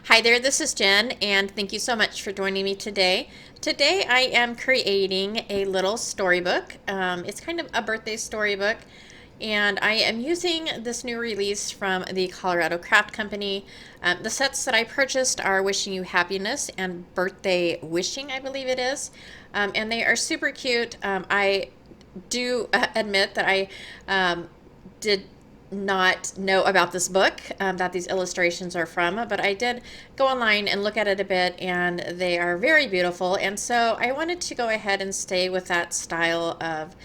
Hi there, this is Jen, and thank you so much for joining me today. Today I am creating a little storybook. It's kind of a birthday storybook, and I am using this new release from the Colorado Craft Company. The sets that I purchased are Wishing You Happiness and Birthday Wishing, I believe it is, and they are super cute. I do admit that I did not know about this book that these illustrations are from, but I did go online and look at it a bit, and they are very beautiful. And so I wanted to go ahead and stay with that style of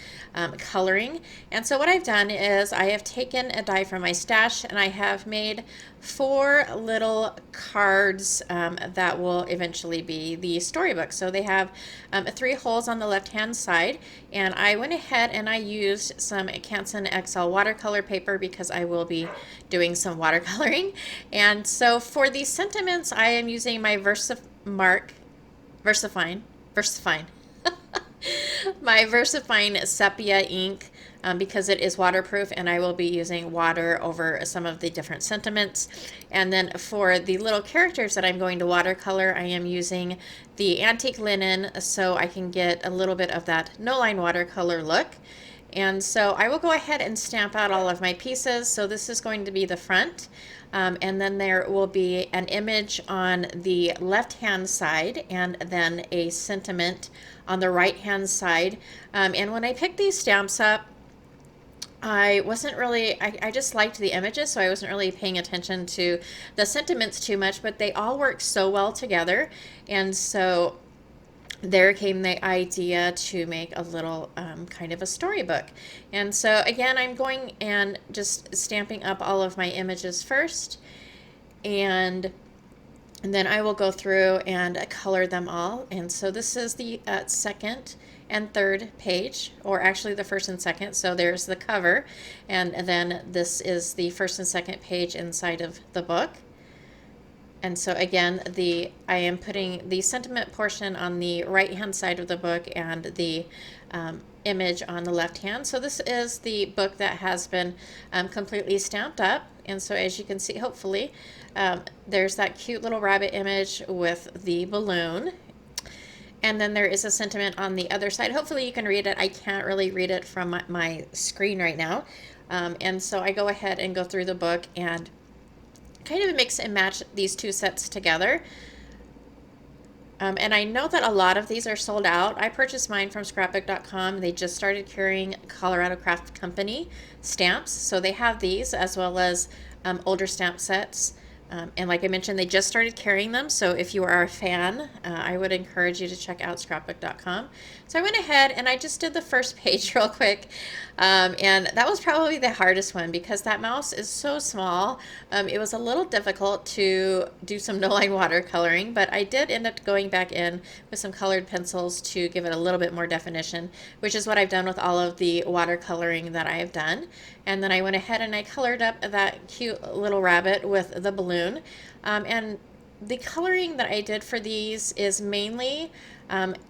coloring. And so what I've done is I have taken a die from my stash and I have made 4 little cards that will eventually be the storybook. So they have 3 holes on the left hand side, and I went ahead and I used some Canson XL watercolor paper because I will be doing some watercoloring. And so for these sentiments I am using my Versafine my VersaFine sepia ink because it is waterproof, and I will be using water over some of the different sentiments. And then for the little characters that I'm going to watercolor, I am using the antique linen so I can get a little bit of that no-line watercolor look. And so I will go ahead and stamp out all of my pieces. So this is going to be the front. And then there will be an image on the left hand side and then a sentiment on the right hand side. And when I picked these stamps up, I wasn't really, I just liked the images, so I wasn't really paying attention to the sentiments too much, but they all work so well together. And so there came the idea to make a little kind of a storybook. And so again, I'm going and just stamping up all of my images first, and then I will go through and color them all. And so this is the second and third page, or actually the first and second. So there's the cover, and then this is the first and second page inside of the book. And so again, I am putting the sentiment portion on the right hand side of the book and the image on the left hand. So this is the book that has been completely stamped up. And so as you can see, hopefully, there's that cute little rabbit image with the balloon. And then there is a sentiment on the other side. Hopefully you can read it. I can't really read it from my screen right now. And so I go ahead and go through the book and kind of mix and match these 2 sets together. And I know that a lot of these are sold out. I purchased mine from scrapbook.com. They just started carrying Colorado Craft Company stamps. So they have these as well as older stamp sets. And like I mentioned, they just started carrying them. So if you are a fan, I would encourage you to check out scrapbook.com. So I went ahead and I just did the first page real quick. And that was probably the hardest one because that mouse is so small. It was a little difficult to do some no-line watercoloring, but I did end up going back in with some colored pencils to give it a little bit more definition, which is what I've done with all of the watercoloring that I have done. And then I went ahead and I colored up that cute little rabbit with the balloon. And the coloring that I did for these is mainly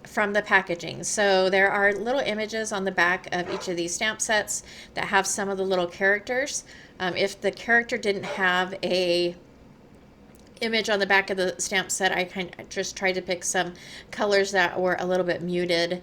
from the packaging. So there are little images on the back of each of these stamp sets that have some of the little characters. If the character didn't have a image on the back of the stamp set, I kind of just tried to pick some colors that were a little bit muted,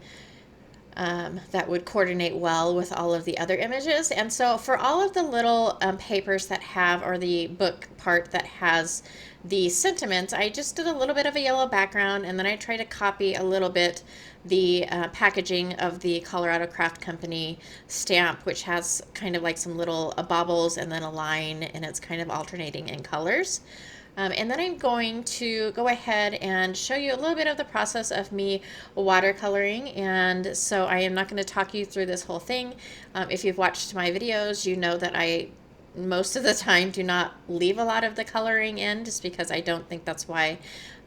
that would coordinate well with all of the other images. And so for all of the little papers that have, or the book part that has the sentiments, I just did a little bit of a yellow background, and then I tried to copy a little bit the packaging of the Colorado Craft Company stamp, which has kind of like some little baubles and then a line, and it's kind of alternating in colors. And then I'm going to go ahead and show you a little bit of the process of me watercoloring. And so I am not going to talk you through this whole thing. If you've watched my videos, you know that I most of the time do not leave a lot of the coloring in, just because I don't think that's why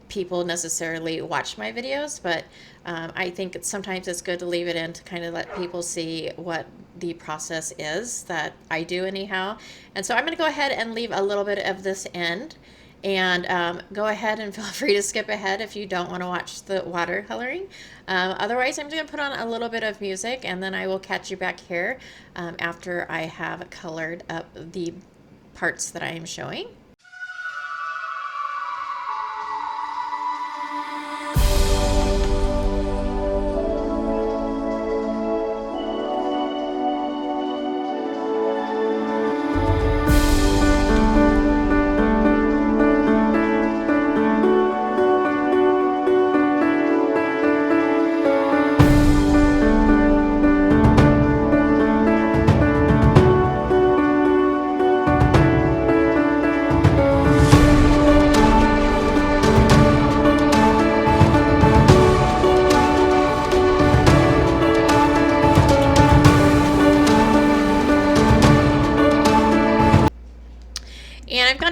people necessarily watch my videos. But I think sometimes it's good to leave it in to kind of let people see what the process is that I do anyhow. And so I'm going to go ahead and leave a little bit of this in. And go ahead and feel free to skip ahead if you don't want to watch the watercoloring. Otherwise, I'm going to put on a little bit of music, and then I will catch you back here after I have colored up the parts that I am showing.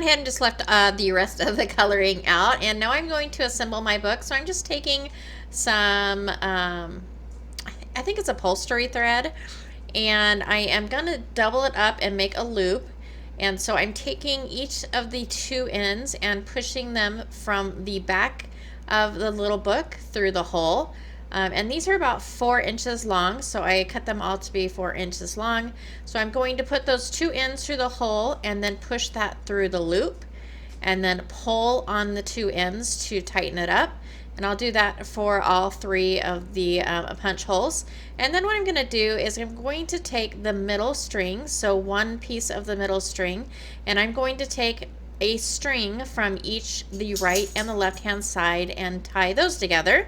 ahead and just left the rest of the coloring out, and now I'm going to assemble my book. So I'm just taking some, I think it's upholstery thread, and I am going to double it up and make a loop. And so I'm taking each of the two ends and pushing them from the back of the little book through the hole. And these are about 4 inches long, so I cut them all to be 4 inches long. So I'm going to put those two ends through the hole and then push that through the loop and then pull on the two ends to tighten it up. And I'll do that for all 3 of the punch holes. And then what I'm going to do is I'm going to take the middle string, so one piece of the middle string, and I'm going to take a string from each the right and the left hand side and tie those together.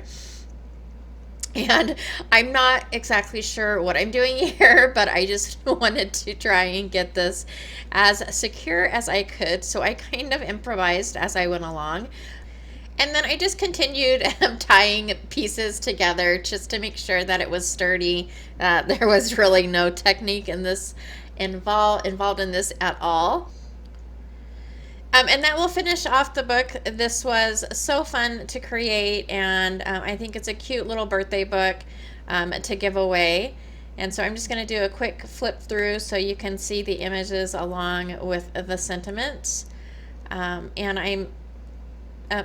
And I'm not exactly sure what I'm doing here, but I just wanted to try and get this as secure as I could, so I kind of improvised as I went along. And then I just continued tying pieces together just to make sure that it was sturdy. There was really no technique in this involved in this at all. And that will finish off the book. This was so fun to create, and I think it's a cute little birthday book to give away. And so I'm just going to do a quick flip through so you can see the images along with the sentiments. And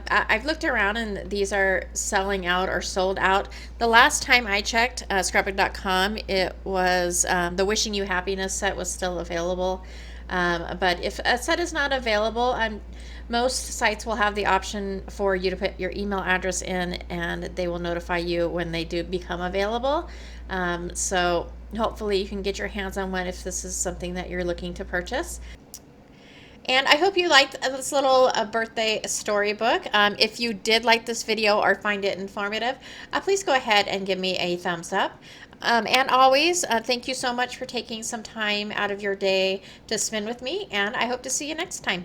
I've looked around, and these are selling out or sold out. The last time I checked scrapbook.com, it was the Wishing You Happiness set was still available. But if a set is not available, most sites will have the option for you to put your email address in, and they will notify you when they do become available. So hopefully you can get your hands on one if this is something that you're looking to purchase. And I hope you liked this little birthday storybook. If you did like this video or find it informative, please go ahead and give me a thumbs up. And always, thank you so much for taking some time out of your day to spend with me, and I hope to see you next time.